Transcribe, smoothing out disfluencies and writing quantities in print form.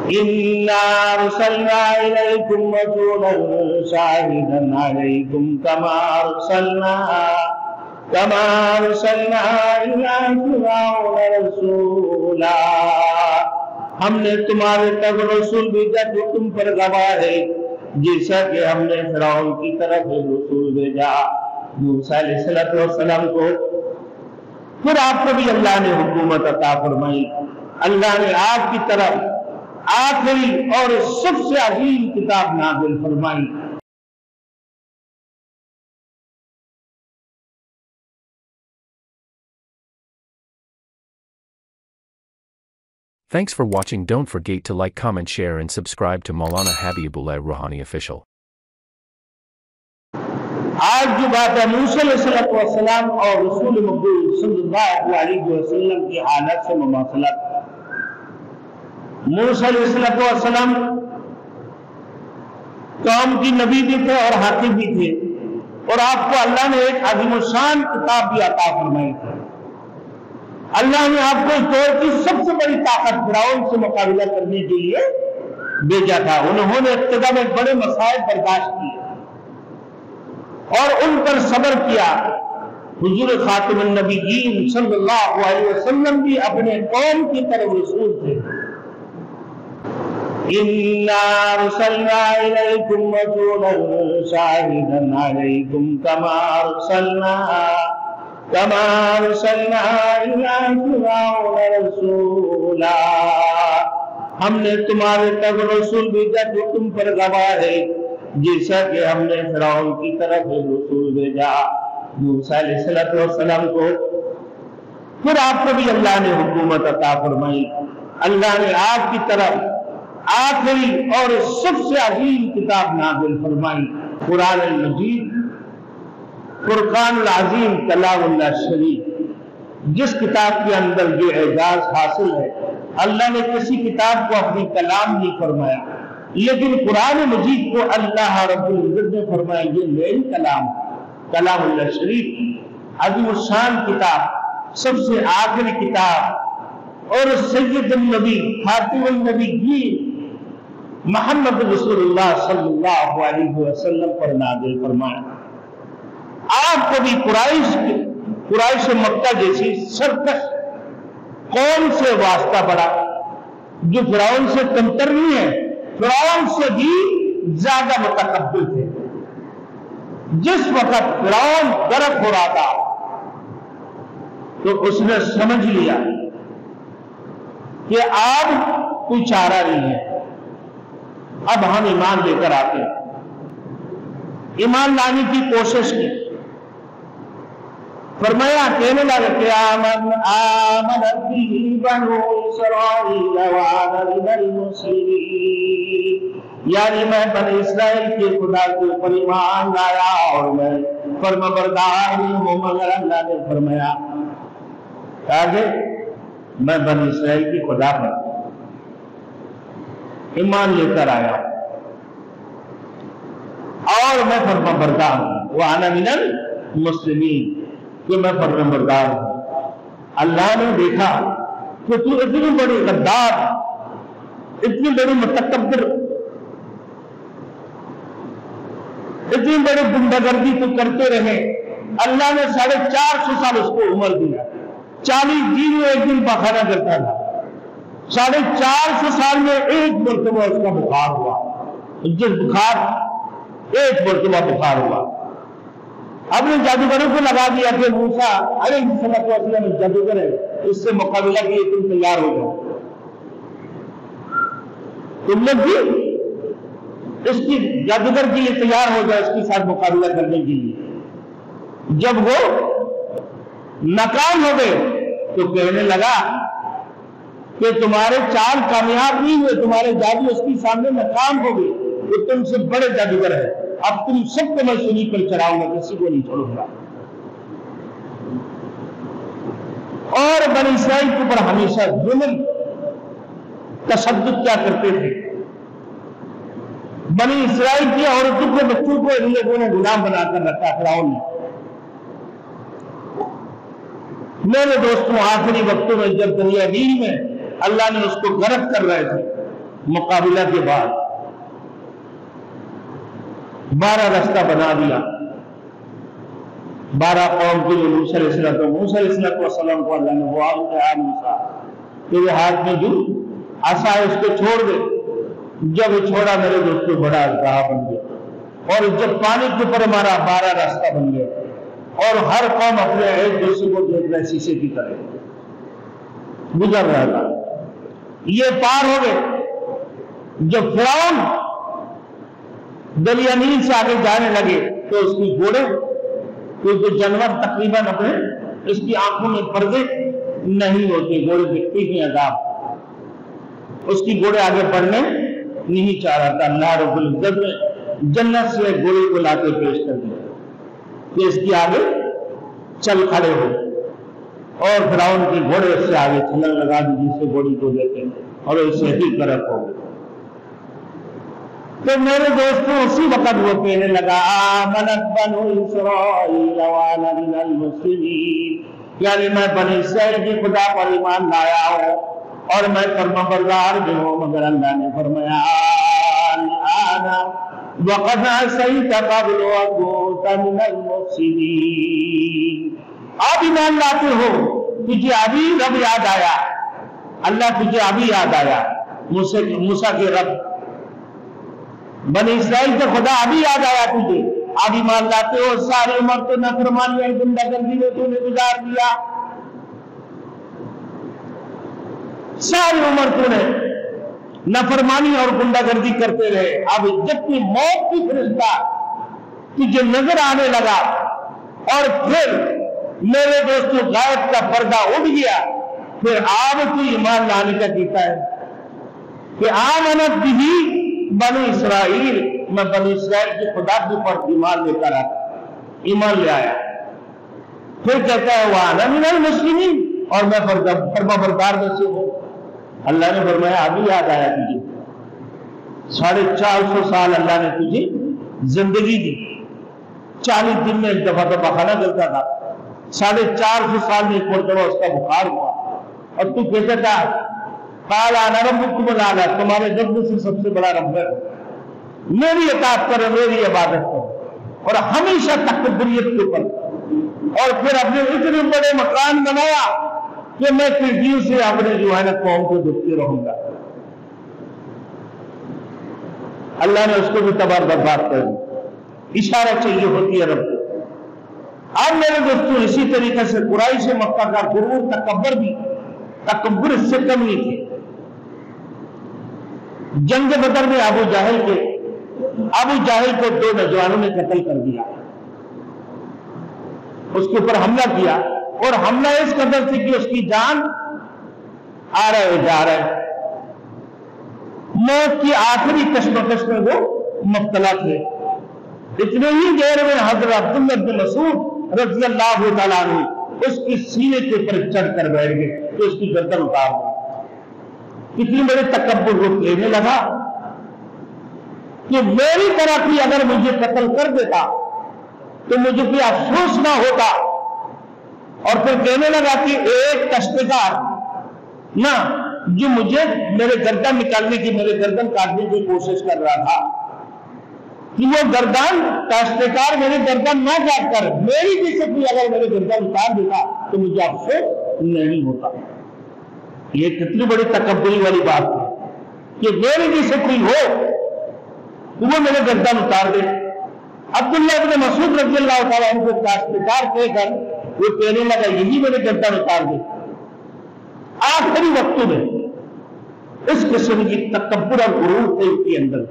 إنا أرسلنا إليكم رسولا شاهدا عليكم كما أرسلنا إلى فرعون رسولا. ہم نے تمہارے تک رسول بھیجا جو تم پر گواہ ہے، جیسا کہ ہم نے فرعون کی طرف رسول بھیجا موسیٰ علیہ السلام کو. پھر آپ کو بھی اللہ نے حکومت عطا فرمائی. اللہ نے آپ کی طرف آخری اور سب سے عظیم کتاب نازل فرمائی. Thanks for watching. Don't forget to like, comment, share and subscribe to Maulana Habibullah Ruhani Official. آج جو بات ہے موسیٰ علیہ السلام اور رسول مقبول صلی اللہ علیہ وسلم کی حالت سے مماثلت. موسیٰ علیہ السلام قوم کی نبی بھی تھے اور حاکم بھی تھے، اور آپ کو اللہ نے ایک عظیم الشان کتاب بھی عطا فرمائی تھی. اللہ نے آپ کو اس دور کی سب سے بڑی طاقت فرعون سے مقابلہ کرنے کے لیے بھیجا تھا. انہوں نے ابتدا میں بڑے مسائل برداشت کیے اور ان پر صبر کیا. حضور خاتم النبیین صلی اللہ علیہ وسلم بھی اپنے قوم کی طرف رسول تھے. إِنَّا أَرْسَلْنَا إِلَيْكُمْ رَسُولًا شَاهِدًا عَلَيْكُمْ كَمَا أَرْسَلْنَا إِلَى فِرْعَوْنَ رَسُولًا. ہم نے تمہارے تک رسول بھیجا جو تم پر گواہ ہے، جیسا کہ ہم نے فرعون کی طرف رسول بھیجا موسیٰ علیہ السلام کو. پھر آپ کو بھی اللہ نے حکومت عطا فرمائی. اللہ نے آپ کی طرف آخری اور سب سے عظیم کتاب نازل فرمائی، قرآن المجید، فرقان العظیم، کلام اللہ شریف. جس کتاب کے اندر یہ اعزاز حاصل ہے، اللہ نے کسی کتاب کو اپنی کلام نہیں فرمایا، لیکن قرآن مجید کو اللہ رب العزت نے فرمایا یہ میری کلام، کلام اللہ شریف، عظیم الشان کتاب، سب سے آخری کتاب، اور سید النبی خاتم النبیین محمد رسول اللہ صلی اللہ علیہ وسلم پر نازل فرمایا. آپ کو بھی قریش مکہ جیسی سرکش قوم سے واسطہ پڑا جو فرعون سے کمتر نہیں ہے، فرعون سے بھی زیادہ متکبر تھے. جس وقت فرعون غرق ہو رہا تھا تو اس نے سمجھ لیا کہ اب کوئی چارہ نہیں ہے، اب ہم ایمان لے کر آتے ہیں. ایمان لانے کی کوشش کی. فرمایا کہنے لگا کہ آمن به بنو اسرائیل وانا من المسلمین، یعنی میں بنی اسرائیل کے خدا کے اوپر ایمان لایا اور میں فرمانبردار ہوں. مگر اللہ نے فرمایا کہ میں بنی اسرائیل کی خدا پر ایمان لے کر آیا اور میں فرمانبردار ہوں. وانا من المسلمین، کہ میں فرمانبردار ہوں. اللہ نے دیکھا کہ تو اتنی بڑی غدار، اتنی بڑی متکبر، اتنی بڑی گنڈاگردی تو کرتے رہے. اللہ نے 450 سال اس کو عمر دیا. 40 دن میں ایک دن پخانا کرتا تھا. 450 سال میں ایک مرتبہ اس کا بخار ہوا. جس بخار ایک مرتبہ بخار ہوا. اپنے جادوگروں کو لگا دیا کہ موسیٰ علیہ السلام جادوگر ہے، اس سے مقابلہ کے لیے تم تیار ہو جاؤ. تم لوگ بھی اس کی جادوگر کے لیے تیار ہو جاؤ، اس کے ساتھ مقابلہ کرنے کے لیے. جب وہ ناکام ہو گئے تو کہنے لگا کہ تمہارے چال کامیاب نہیں ہوئے، تمہارے جادو اس کے سامنے ناکام ہو گئے، وہ تم سے بڑے جادوگر ہے. اب تم سب کو میں سنی پر چڑھاؤں گا، کسی کو نہیں چھوڑوں گا. اور بنی اسرائیل کے اوپر ہمیشہ ظلم تشدد کیا کرتے تھے. بنی اسرائیل کی عورتوں کو، بچوں کو ان لوگوں نے غلام بنا کر رکھا فرعون نے. میرے دوستوں، آخری وقتوں میں جب دریا نیل میں اللہ نے اس کو غرق کر رہے تھے مقابلہ کے بعد 12 رستہ بنا دیا 12 قوم کے لیے موسیٰ علیہ السلام کو اللہ نے وہ کہا موسیٰ تیرے ہاتھ میں جو عصا ہے اس کو چھوڑ دے. جب وہ چھوڑا میرے دوستوں بڑا اژدہا بن گیا اور جب پانی کے اوپر ہمارا 12 راستہ بن گیا اور ہر قوم اپنے ایک دوسرے کو دیکھ رہے شیشے کی طرح گزر رہا تھا. یہ پار ہو گئے. جب فرعون دریا نیل سے آگے جانے لگے تو اس کی گھوڑے کیونکہ جانور تقریباً اپنے اس کی آنکھوں میں پردے نہیں ہوتے, گھوڑے دکھتے ہیں عذاب, اس کی گھوڑے آگے بڑھنے نہیں چاہ رہا تھا. اللہ رب العزت نے جنت سے گھوڑے کو لا کے پیش کر دیا کہ اس کی آگے چل کھڑے ہو, اور فرعون کی گھوڑے اس سے آگے چھلانگ لگا دی جس سے گھوڑی کو دیتے اور اس سے ہی طرف ہو گئے. تو میرے دوستوں اسی وقت وہ کہنے لگا آمنت بنو اسرائیل وانا من المسلمین, یعنی میں بنی اسرائیل کی خدا پر ایمان لایا ہوں اور میں فرمانبردار بھی ہوں, مگر اللہ نے فرمایا آنا وقد عصیت قبل وكنت من المفسدین. آپ ایمان لاتے ہو, تجھے ابھی رب یاد آیا, اللہ تجھے ابھی یاد آیا, موسیٰ کے رب بنی اسرائیل کا خدا ابھی یاد آیا تجھے, اب ایمان لاتے ہو. ساری عمر تو نافرمانی اور گنڈا گردی میں تو نے گزار دیا, ساری عمر تو نے نافرمانی اور گنڈا گردی کرتے رہے. اب جب کہ موت کی فرشتہ تجھے نظر آنے لگا اور پھر میرے دوستوں غائب کا پردہ اٹھ گیا, پھر آپ تو ایمان لانے کا کہتا ہے کہ آمنت بھی بنی اسرائیل, میں بنی اسرائیل کی خدا کے پر ایمان لے کر آیا, ایمان لے آیا. پھر کہتا ہے وانا من المسلمین, اور میں فرمانبردار میں سے ہوں. اللہ نے فرمایا ابھی یاد آیا تجھے, 450 سال اللہ نے تجھے زندگی دی, 40 دن میں ایک دفعہ تو بخانہ کرتا تھا, 450 سال میں ایک مرتبہ اس کا بخار ہوا, اور تو کہتا تھا قال انا ربکم الاعلی, تمہارے رب سے سب سے بڑا رب ہے, میری اطاعت کرو, میری عبادت کرو, اور ہمیشہ تکبریت کے اوپر. اور پھر اپنے اتنے بڑے مکان بنایا کہ میں کھڑکیوں سے اپنے جو ہے نا قوم کو دیکھتے رہوں گا. اللہ نے اس کو بھی تباہ برباد کر دیا. اشارہ چاہیے ہوتی ہے رب کو. اب میرے دوستوں اسی طریقے سے قریش مکہ کا غرور تکبر بھی, تکبر اس سے کم نہیں تھے. جنگ بدر میں ابو جہل کو 2 نوجوانوں نے قتل کر دیا, اس کے اوپر حملہ کیا, اور حملہ اس قدر سے کہ اس کی جان آ رہے جا رہے, موت کی آخری کشمکش میں وہ مبتلا تھے. اتنے ہی دیر میں حضرت عبداللہ بن مسعود رضی اللہ تعالیٰ عنہ اس کی سینے کے اوپر چڑھ کر بیٹھ گئے تو اس کی گردن اتار دی. اتنی بڑے تکبر وہ کہنے لگا کہ میری طرح کی اگر مجھے قتل کر دیتا تو مجھے کوئی افسوس نہ ہوتا. اور پھر کہنے لگا کہ ایک کشتکار نہ جو مجھے میرے گردن نکالنے کی, میرے گردن کاٹنے کی کوشش کر رہا تھا, کہ وہ گردن کاشتکار میرے گردن نہ کاٹ کر میری جیسے کوئی اگر میرے گردن اتار دیتا تو مجھے افسوس نہیں ہوتا. یہ کتنی بڑی تکبری والی بات ہے کہ میرے جیسے کوئی ہو تو وہ میرے گردن اتار دے. عبداللہ بن مسعود رضی اللہ تعالیٰ عنہ کو کاشتکار کہہ کر وہ کہنے لگا یہی میرے گردن اتار دے. آخری وقتوں میں اس قسم کی تکبر اور غرور تھے اس کے اندر.